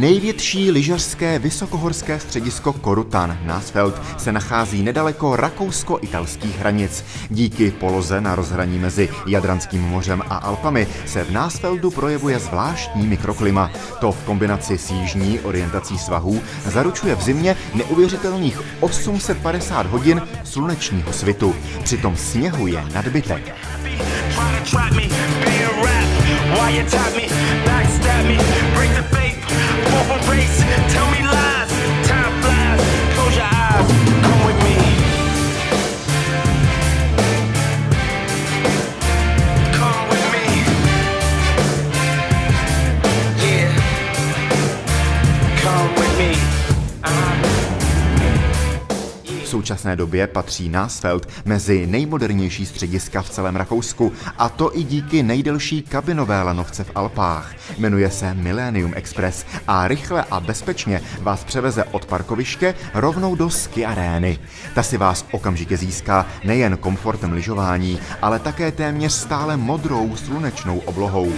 Největší lyžařské vysokohorské středisko Korutan Nassfeld se nachází nedaleko rakousko-italských hranic. Díky poloze na rozhraní mezi Jadranským mořem a Alpami se v Nassfeldu projevuje zvláštní mikroklima. To v kombinaci s jižní orientací svahů zaručuje v zimě neuvěřitelných 850 hodin slunečního svitu. Přitom sněhu je nadbytek. V současné době patří Nassfeld mezi nejmodernější střediska v celém Rakousku, a to i díky nejdelší kabinové lanovce v Alpách. Jmenuje se Millennium Express a rychle a bezpečně vás převeze od parkoviště rovnou do ski arény. Ta si vás okamžitě získá nejen komfortem lyžování, ale také téměř stále modrou slunečnou oblohou.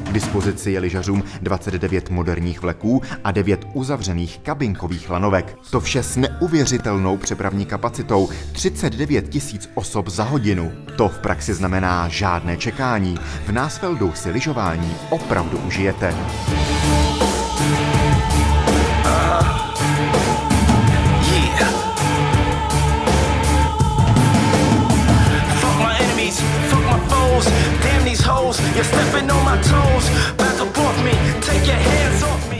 K dispozici je lyžařům 29 moderních vleků a 9 uzavřených kabinkových lanovek. To vše s neuvěřitelnou přepravní kapacitou 39 000 osob za hodinu. To v praxi znamená žádné čekání. V Nassfeldu si lyžování opravdu užijete.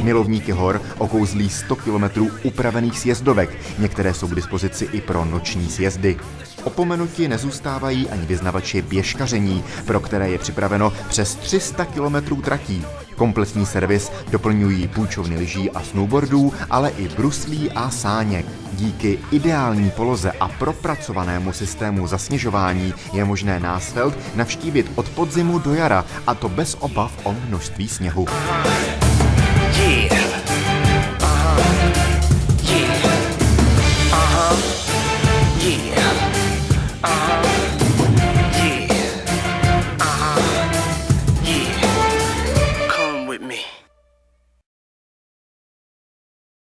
Milovníky hor okouzlí 100 kilometrů upravených sjezdovek, některé jsou k dispozici i pro noční sjezdy. Opomenuti nezůstávají ani vyznavači běžkaření, pro které je připraveno přes 300 kilometrů tratí. Kompletní servis doplňují půjčovny lyží a snowboardů, ale i bruslí a sáněk. Díky ideální poloze a propracovanému systému zasněžování je možné Nassfeld navštívit od podzimu do jara, a to bez obav o množství sněhu.